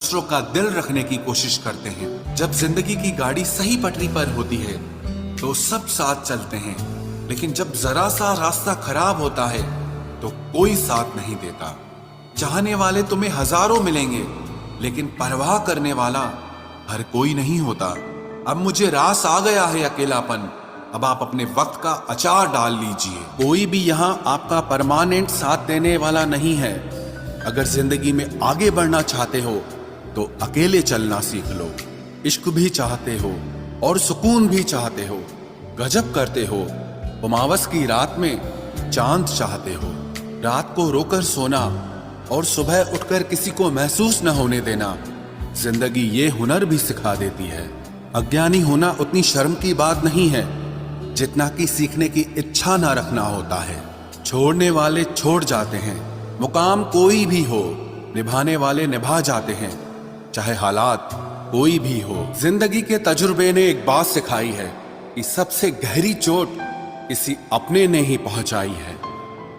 दूसरों का दिल रखने की कोशिश करते हैं। जब जिंदगी की गाड़ी सही पटरी पर होती है तो सब साथ चलते हैं, लेकिन जब जरा सा रास्ता खराब होता है तो कोई साथ नहीं देता। चाहने वाले तुम्हें हजारों मिलेंगे, लेकिन परवाह करने वाला हर कोई नहीं होता। अब मुझे रास आ गया है अकेलापन, अब आप अपने वक्त का अचार डाल लीजिए। कोई भी यहाँ आपका परमानेंट साथ देने वाला नहीं है। अगर जिंदगी में आगे बढ़ना चाहते हो तो अकेले चलना सीख लो। इश्क भी चाहते हो और सुकून भी चाहते हो, गजब करते हो। उमावस की रात में चांद चाहते हो, रात को रोकर सोना और सुबह उठकर किसी को महसूस न होने देना। जिंदगी ये हुनर भी सिखा देती है। अज्ञानी होना उतनी शर्म की बात नहीं है जितना कि सीखने की इच्छा ना रखना होता है। छोड़ने वाले छोड़ जाते हैं, मुकाम कोई भी हो, निभाने वाले निभा जाते हैं, चाहे हालात कोई भी हो। जिंदगी के तजुर्बे ने एक बात सिखाई है कि सबसे गहरी चोट किसी अपने ने ही पहुंचाई है।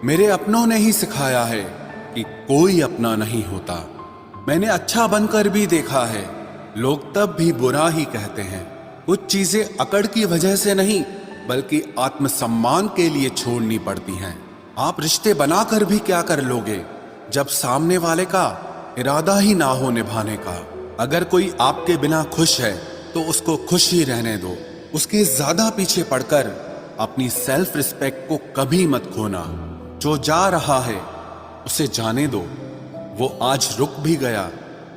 मेरे अपनों ने ही सिखाया है कि कोई अपना नहीं होता। मैंने अच्छा बनकर भी देखा है, लोग तब भी बुरा ही कहते हैं। कुछ चीजें अकड़ की वजह से नहीं बल्कि आत्मसम्मान के लिए छोड़नी पड़ती हैं। आप रिश्ते बनाकर भी क्या कर लोगे जब सामने वाले का इरादा ही ना हो निभाने का। अगर कोई आपके बिना खुश है तो उसको खुश ही रहने दो। उसके ज्यादा पीछे पड़कर अपनी सेल्फ रिस्पेक्ट को कभी मत खोना। जो जा रहा है उसे जाने दो, वो आज रुक भी गया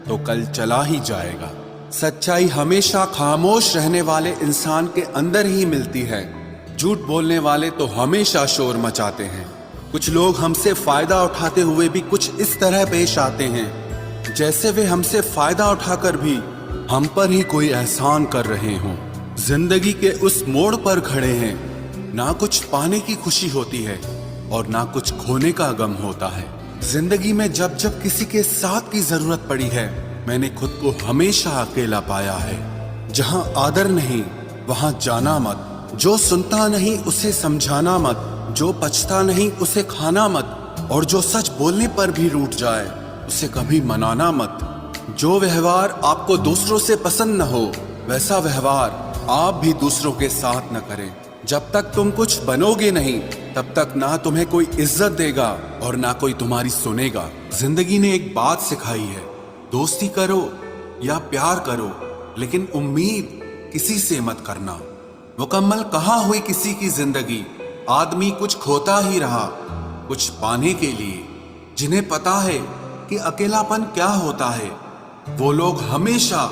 तो कल चला ही जाएगा। सच्चाई हमेशा खामोश रहने वाले इंसान के अंदर ही मिलती है। झूठ बोलने वाले तो हमेशा शोर मचाते हैं। कुछ लोग हमसे फायदा उठाते हुए भी कुछ इस तरह पेश आते हैं जैसे वे हमसे फायदा उठाकर भी हम पर ही कोई एहसान कर रहे हों। जिंदगी के उस मोड़ पर खड़े हैं, ना कुछ पाने की खुशी होती है और ना कुछ खोने का गम होता है। जिंदगी में जब जब किसी के साथ की जरूरत पड़ी है, मैंने खुद को हमेशा अकेला पाया है। जहां आदर नहीं वहां जाना मत, जो सुनता नहीं उसे समझाना मत, जो पछता नहीं उसे खाना मत, और जो सच बोलने पर भी रूठ जाए उसे कभी मनाना मत। जो व्यवहार आपको दूसरों से पसंद न हो वैसा व्यवहार आप भी दूसरों के साथ न करें। जब तक तुम कुछ बनोगे नहीं तब तक ना तुम्हें कोई इज्जत देगा और ना कोई तुम्हारी सुनेगा। जिंदगी ने एक बात सिखाई है, दोस्ती करो या प्यार करो, लेकिन उम्मीद किसी से मत करना। मुकम्मल कहाँ हुई किसी की जिंदगी, आदमी कुछ खोता ही रहा कुछ पाने के लिए। जिन्हें पता है कि अकेलापन क्या होता है, वो लोग हमेशा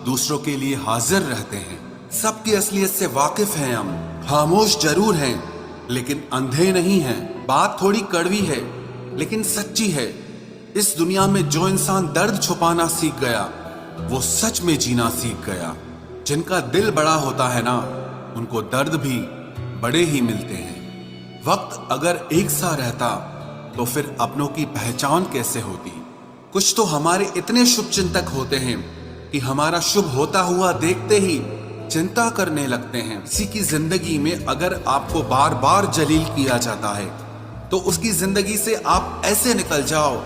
दूसरों के लिए हाजिर रहते हैं। सबकी असलियत से वाकिफ हैं हम, खामोश जरूर हैं लेकिन अंधे नहीं हैं। बात थोड़ी कड़वी है लेकिन सच्ची है। इस दुनिया में जो इंसान दर्द छुपाना सीख गया वो सच में जीना सीख गया। जिनका दिल बड़ा होता है ना, उनको दर्द भी बड़े ही मिलते हैं। वक्त अगर एक सा रहता तो फिर अपनों की पहचान कैसे होती। कुछ तो हमारे इतने शुभ चिंतक होते हैं कि हमारा शुभ होता हुआ देखते ही चिंता करने लगते हैं। किसी की जिंदगी में अगर आपको बार बार जलील किया जाता है तो उसकी जिंदगी से आप ऐसे निकल जाओ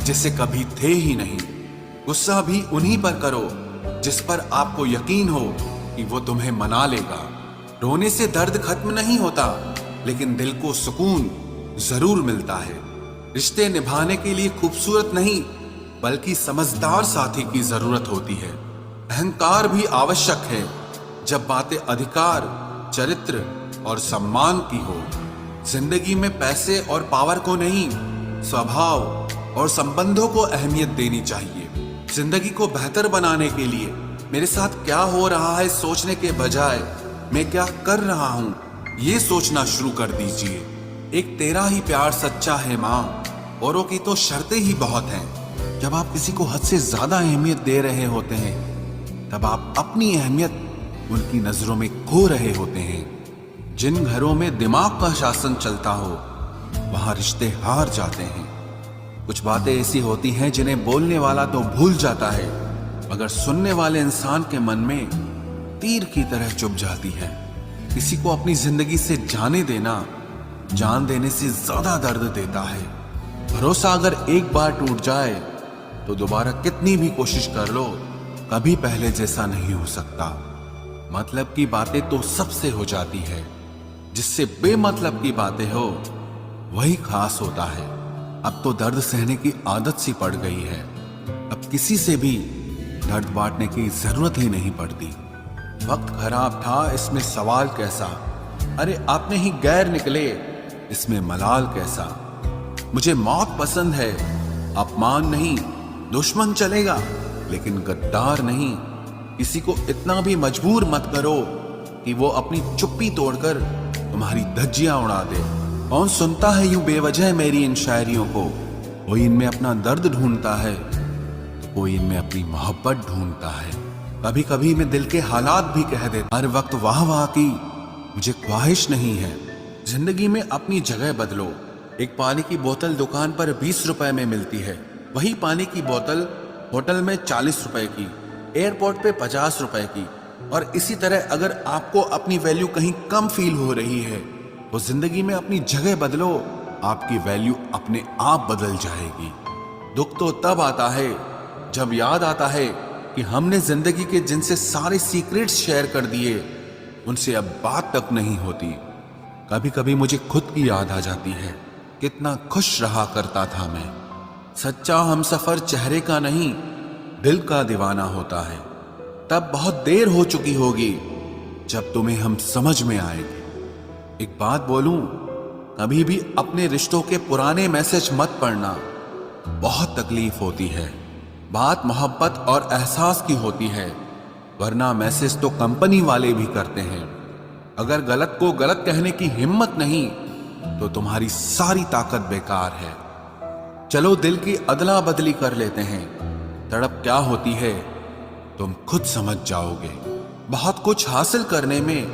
जिसे कभी थे ही नहीं। गुस्सा भी उन्हीं पर करो जिस पर आपको यकीन हो कि वो तुम्हें मना लेगा। रोने से दर्द खत्म नहीं होता लेकिन दिल को सुकून जरूर मिलता है। रिश्ते निभाने के लिए खूबसूरत नहीं बल्कि समझदार साथी की जरूरत होती है। अहंकार भी आवश्यक है जब बातें अधिकार, चरित्र और सम्मान की हो। जिंदगी में पैसे और पावर को नहीं, स्वभाव और संबंधों को अहमियत देनी चाहिए। जिंदगी को बेहतर बनाने के लिए मेरे साथ क्या हो रहा है सोचने के बजाय मैं क्या कर रहा हूं ये सोचना शुरू कर दीजिए। एक तेरा ही प्यार सच्चा है माँ, औरों की तो शर्तें ही बहुत हैं। जब आप किसी को हद से ज्यादा अहमियत दे रहे होते हैं तब आप अपनी अहमियत उनकी नजरों में खो रहे होते हैं। जिन घरों में दिमाग का शासन चलता हो वहां रिश्ते हार जाते हैं। कुछ बातें ऐसी होती हैं जिन्हें बोलने वाला तो भूल जाता है मगर सुनने वाले इंसान के मन में तीर की तरह चुभ जाती है। किसी को अपनी जिंदगी से जाने देना जान देने से ज्यादा दर्द देता है। भरोसा अगर एक बार टूट जाए तो दोबारा कितनी भी कोशिश कर लो, कभी पहले जैसा नहीं हो सकता। मतलब की बातें तो सबसे हो जाती है, जिससे बेमतलब की बातें हो वही खास होता है। अब तो दर्द सहने की आदत सी पड़ गई है। अब किसी से भी दर्द बांटने की जरूरत ही नहीं पड़ती। वक्त खराब था, इसमें सवाल कैसा। अरे आपने ही गैर निकले, इसमें मलाल कैसा। मुझे मौत पसंद है, अपमान नहीं, दुश्मन चलेगा लेकिन गद्दार नहीं। किसी को इतना भी मजबूर मत करो कि वो अपनी चुप्पी तोड़कर तुम्हारी धज्जियां उड़ा दे। कौन सुनता है यूं बेवजह मेरी इन शायरियों को। कोई इनमें अपना दर्द ढूंढता है, कोई इनमें अपनी मोहब्बत ढूंढता है। कभी कभी मैं दिल के हालात भी कह देता। हर वक्त वाह वाह की मुझे ख्वाहिश नहीं है। जिंदगी में अपनी जगह बदलो। एक पानी की बोतल दुकान पर 20 रुपए में मिलती है, वही पानी की बोतल होटल में 40 रुपए की, एयरपोर्ट पे 50 रुपए की। और इसी तरह अगर आपको अपनी वैल्यू कहीं कम फील हो रही है तो जिंदगी में अपनी जगह बदलो, आपकी वैल्यू अपने आप बदल जाएगी। दुख तो तब आता है जब याद आता है कि हमने जिंदगी के जिनसे सारे सीक्रेट्स शेयर कर दिए, उनसे अब बात तक नहीं होती। कभी कभी मुझे खुद की याद आ जाती है, कितना खुश रहा करता था मैं। सच्चा हमसफर चेहरे का नहीं, दिल का दीवाना होता है। तब बहुत देर हो चुकी होगी जब तुम्हें हम समझ में आएंगे। एक बात बोलूं, कभी भी अपने रिश्तों के पुराने मैसेज मत पढ़ना, बहुत तकलीफ होती है। बात मोहब्बत और एहसास की होती है, वरना मैसेज तो कंपनी वाले भी करते हैं। अगर गलत को गलत कहने की हिम्मत नहीं तो तुम्हारी सारी ताकत बेकार है। चलो दिल की अदला बदली कर लेते हैं, तड़प क्या होती है तुम खुद समझ जाओगे। बहुत कुछ हासिल करने में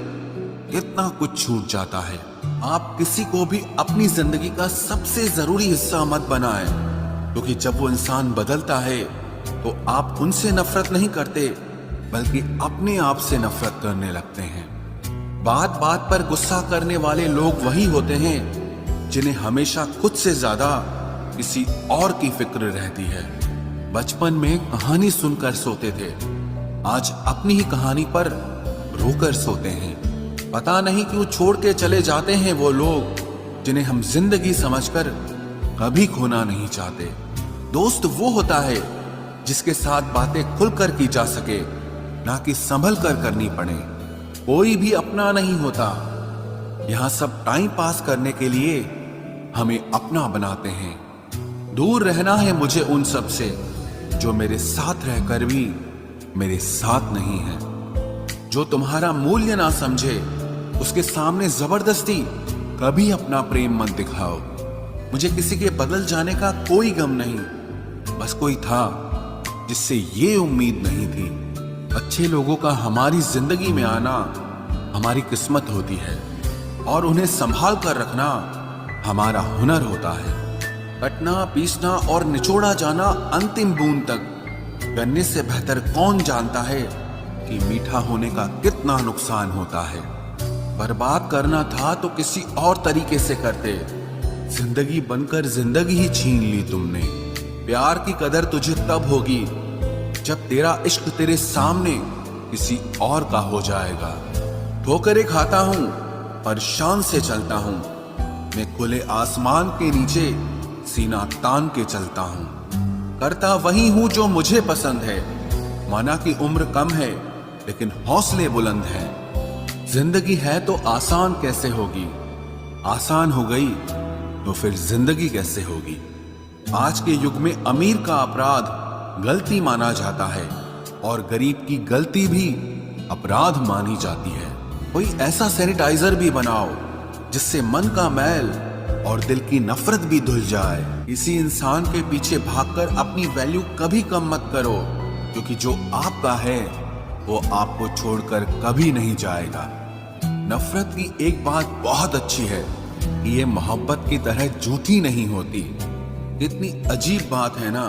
कितना कुछ छूट जाता है। आप किसी को भी अपनी जिंदगी का सबसे जरूरी हिस्सा मत बनाएं, क्योंकि जब वो इंसान बदलता है तो आप उनसे नफरत नहीं करते, बल्कि अपने आप से नफरत करने लगते हैं। बात बात पर गुस्सा करने वाले लोग वही होते हैं जिन्हें हमेशा खुद से ज्यादा किसी और की फिक्र रहती है। बचपन में कहानी सुनकर सोते थे, आज अपनी ही कहानी पर रोकर सोते हैं। पता नहीं क्यों छोड़ के चले जाते हैं वो लोग जिन्हें हम जिंदगी समझकर कभी खोना नहीं चाहते। दोस्त वो होता है जिसके साथ बातें खुलकर की जा सके, ना कि संभल कर करनी पड़े। कोई भी अपना नहीं होता, यहां सब टाइम पास करने के लिए हमें अपना बनाते हैं। दूर रहना है मुझे उन सब से जो मेरे साथ रहकर भी मेरे साथ नहीं है। जो तुम्हारा मूल्य ना समझे उसके सामने जबरदस्ती कभी अपना प्रेम मत दिखाओ। मुझे किसी के बदल जाने का कोई गम नहीं, बस कोई था जिससे ये उम्मीद नहीं थी। अच्छे लोगों का हमारी जिंदगी में आना हमारी किस्मत होती है, और उन्हें संभाल कर रखना हमारा हुनर होता है। कटना, पीसना और निचोड़ा जाना अंतिम बूंद तक करने से बेहतर कौन जानता है कि मीठा होने का कितना नुकसान होता है। बर्बाद करना था तो किसी और तरीके से करते, जिंदगी बनकर जिंदगी ही छीन ली तुमने। प्यार की कदर तुझे तब होगी जब तेरा इश्क तेरे सामने किसी और का हो जाएगा। ठोकरें खाता हूं पर शान से चलता हूं, मैं खुले आसमान के नीचे सीना तान के चलता हूं। करता वही हूं जो मुझे पसंद है, माना कि उम्र कम है लेकिन हौसले बुलंद हैं। जिंदगी है तो आसान कैसे होगी, आसान हो गई तो फिर जिंदगी कैसे होगी। आज के युग में अमीर का अपराध गलती माना जाता है और गरीब की गलती भी अपराध मानी जाती है। कोई ऐसा सैनिटाइजर भी बनाओ जिससे मन का मैल और दिल की नफरत भी धुल जाए। किसी इंसान के पीछे भागकर अपनी वैल्यू कभी कम मत करो, क्योंकि जो आपका है वो आपको छोड़कर कभी नहीं जाएगा। नफरत की एक बात बहुत अच्छी है कि ये मोहब्बत की तरह झूठी नहीं होती। कितनी अजीब बात है ना,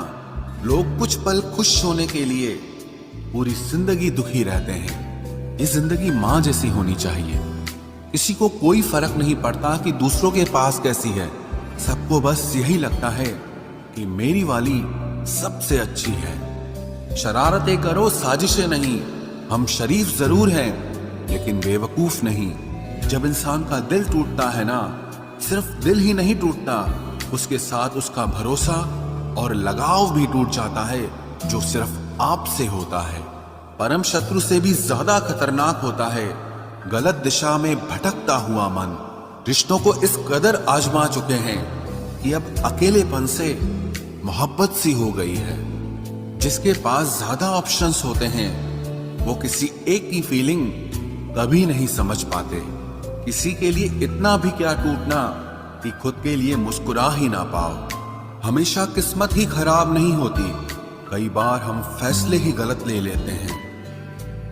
लोग कुछ पल खुश होने के लिए पूरी जिंदगी दुखी रहते हैं। ये जिंदगी माँ जैसी होनी चाहिए। किसी को कोई फर्क नहीं पड़ता कि दूसरों के पास कैसी है, सबको बस यही लगता है कि मेरी वाली सबसे अच्छी है। शरारतें करो, साजिशें नहीं। हम शरीफ जरूर हैं लेकिन बेवकूफ नहीं। जब इंसान का दिल टूटता है ना, सिर्फ दिल ही नहीं टूटता, उसके साथ उसका भरोसा और लगाव भी टूट जाता है, जो सिर्फ आपसे होता है। परम शत्रु से भी ज्यादा खतरनाक होता है गलत दिशा में भटकता हुआ मन। रिश्तों को इस कदर आजमा चुके हैं कि अब अकेलेपन से मोहब्बत सी हो गई है। जिसके पास ज्यादा ऑप्शंस होते हैं वो किसी एक की फीलिंग कभी नहीं समझ पाते। किसी के लिए इतना भी क्या टूटना कि खुद के लिए मुस्कुरा ही ना पाओ। हमेशा किस्मत ही खराब नहीं होती, कई बार हम फैसले ही गलत ले लेते हैं।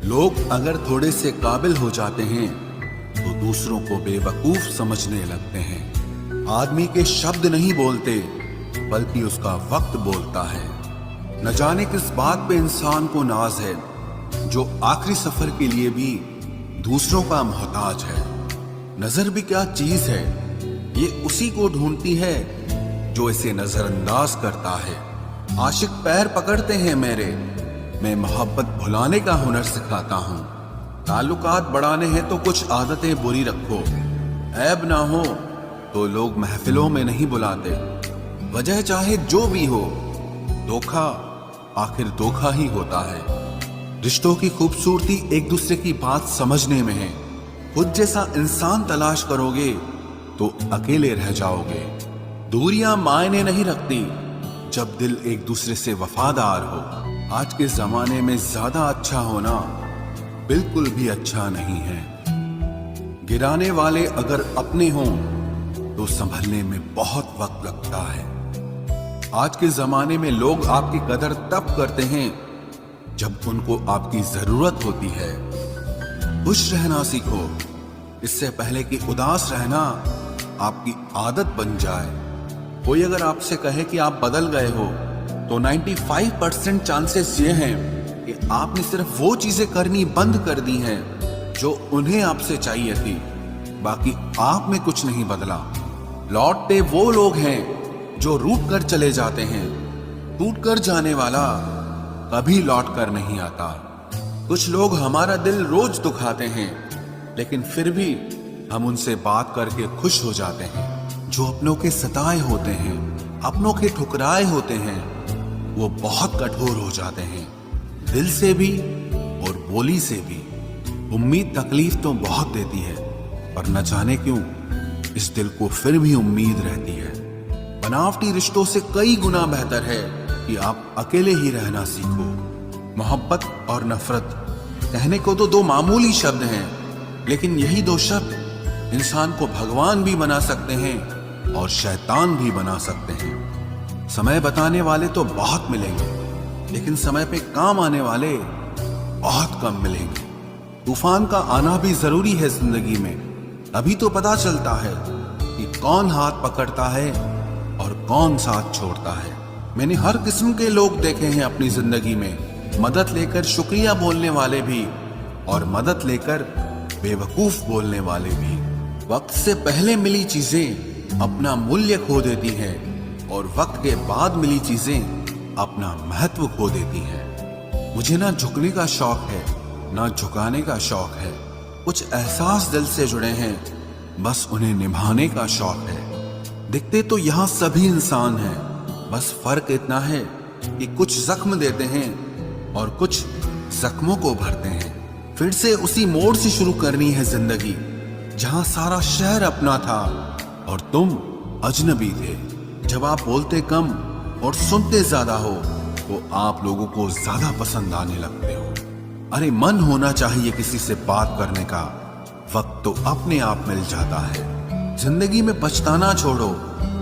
लोग अगर थोड़े से काबिल हो जाते हैं तो दूसरों को बेवकूफ समझने लगते हैं। आदमी के शब्द नहीं बोलते बल्कि उसका वक्त बोलता है। न जाने किस बात पे इंसान को नाज है, जो आखिरी सफर के लिए भी दूसरों का मोहताज है। नजर भी क्या चीज है, ये उसी को ढूंढती है जो इसे नजरअंदाज करता है। आशिक पैर पकड़ते हैं मेरे, मैं मोहब्बत भुलाने का हुनर सिखाता हूँ। ताल्लुकात बढ़ाने हैं तो कुछ आदतें बुरी रखो, ऐब ना हो तो लोग महफिलों में नहीं बुलाते। वजह चाहे जो भी हो, धोखा आखिर धोखा ही होता है। रिश्तों की खूबसूरती एक दूसरे की बात समझने में है। खुद जैसा इंसान तलाश करोगे तो अकेले रह जाओगे। दूरियां मायने नहीं रखती जब दिल एक दूसरे से वफादार हो। आज के जमाने में ज्यादा अच्छा होना बिल्कुल भी अच्छा नहीं है। गिराने वाले अगर अपने हों तो संभलने में बहुत वक्त लगता है। आज के जमाने में लोग आपकी कदर तब करते हैं जब उनको आपकी जरूरत होती है। खुश रहना सीखो, इससे पहले कि उदास रहना आपकी आदत बन जाए। कोई अगर आपसे कहे कि आप बदल गए हो तो 95% चांसेस ये हैं कि आपने सिर्फ वो चीजें करनी बंद कर दी हैं जो उन्हें आपसे चाहिए थी। बाकी आप में कुछ नहीं बदला। लौटते वो लोग हैं जो रूठ कर चले जाते हैं। टूट कर जाने वाला कभी लौट कर नहीं आता। कुछ लोग हमारा दिल रोज दुखाते हैं लेकिन फिर भी हम उनसे बात करके खुश हो जाते हैं। जो अपनों के सताए होते हैं, अपनों के ठुकराए होते हैं, वो बहुत कठोर हो जाते हैं, दिल से भी और बोली से भी। उम्मीद तकलीफ तो बहुत देती है, पर न जाने क्यों इस दिल को फिर भी उम्मीद रहती है। बनावटी रिश्तों से कई गुना बेहतर है कि आप अकेले ही रहना सीखो। मोहब्बत और नफरत कहने को तो दो मामूली शब्द हैं, लेकिन यही दो शब्द इंसान को भगवान भी बना सकते हैं और शैतान भी बना सकते हैं। समय बताने वाले तो बहुत मिलेंगे, लेकिन समय पे काम आने वाले बहुत कम मिलेंगे। तूफान का आना भी जरूरी है जिंदगी में, अभी तो पता चलता है कि कौन हाथ पकड़ता है और कौन साथ छोड़ता है। मैंने हर किस्म के लोग देखे हैं अपनी जिंदगी में, मदद लेकर शुक्रिया बोलने वाले भी और मदद लेकर बेवकूफ बोलने वाले भी। वक्त से पहले मिली चीजें अपना मूल्य खो देती हैं और वक्त के बाद मिली चीजें अपना महत्व खो देती हैं। मुझे ना झुकने का शौक है ना झुकाने का शौक है। कुछ एहसास दिल से जुड़े हैं, बस उन्हें निभाने का शौक है। दिखते तो यहाँ सभी इंसान हैं, बस फर्क इतना है कि कुछ जख्म देते हैं और कुछ जख्मों को भरते हैं। फिर से उसी मोड़ से शुरू करनी है जिंदगी जहां सारा शहर अपना था और तुम अजनबी थे। जब आप बोलते कम और सुनते ज्यादा हो तो आप लोगों को ज्यादा पसंद आने लगते हो। अरे मन होना चाहिए किसी से बात करने का, वक्त तो अपने आप मिल जाता है। जिंदगी में पछताना छोड़ो,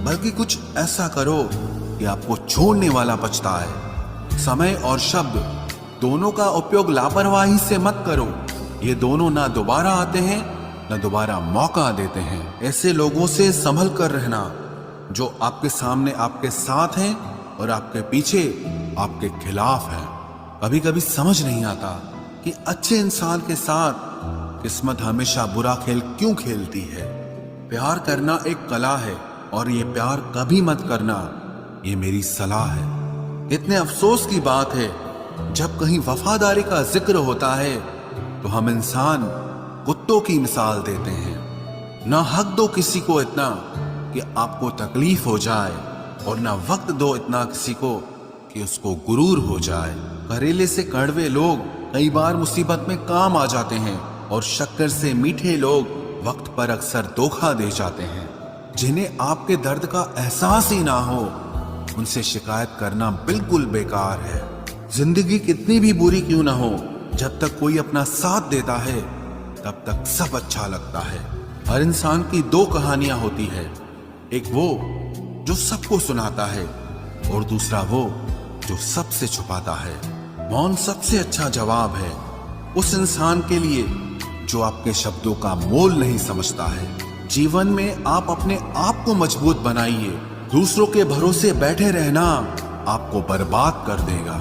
बल्कि कुछ ऐसा करो कि आपको छोड़ने वाला पछताए। समय और शब्द दोनों का उपयोग लापरवाही से मत करो, ये दोनों ना दोबारा आते हैं ना दोबारा मौका देते हैं। ऐसे लोगों से संभल कर रहना जो आपके सामने आपके साथ हैं और आपके पीछे आपके खिलाफ हैं। कभी कभी समझ नहीं आता कि अच्छे इंसान के साथ किस्मत हमेशा बुरा खेल क्यों खेलती है। प्यार करना एक कला है और ये प्यार कभी मत करना, ये मेरी सलाह है। इतने अफसोस की बात है, जब कहीं वफादारी का जिक्र होता है तो हम इंसान कुत्तों की मिसाल देते हैं। ना हक दो किसी को इतना कि आपको तकलीफ हो जाए, और ना वक्त दो इतना किसी को कि उसको गुरूर हो जाए। करेले से कड़वे लोग कई बार मुसीबत में काम आ जाते हैं, और शक्कर से मीठे लोग वक्त पर अक्सर धोखा दे जाते हैं। जिन्हें आपके दर्द का एहसास ही ना हो, उनसे शिकायत करना बिल्कुल बेकार है। जिंदगी कितनी भी बुरी क्यों ना हो, जब तक कोई अपना साथ देता है तब तक सब अच्छा लगता है। हर इंसान की दो कहानियां होती है, एक वो जो सबको सुनाता है, और दूसरा वो जो सबसे छुपाता है। मौन सबसे अच्छा जवाब है उस इंसान के लिए जो आपके शब्दों का मोल नहीं समझता है। जीवन में आप अपने आप को मजबूत बनाइए। दूसरों के भरोसे बैठे रहना आपको बर्बाद कर देगा।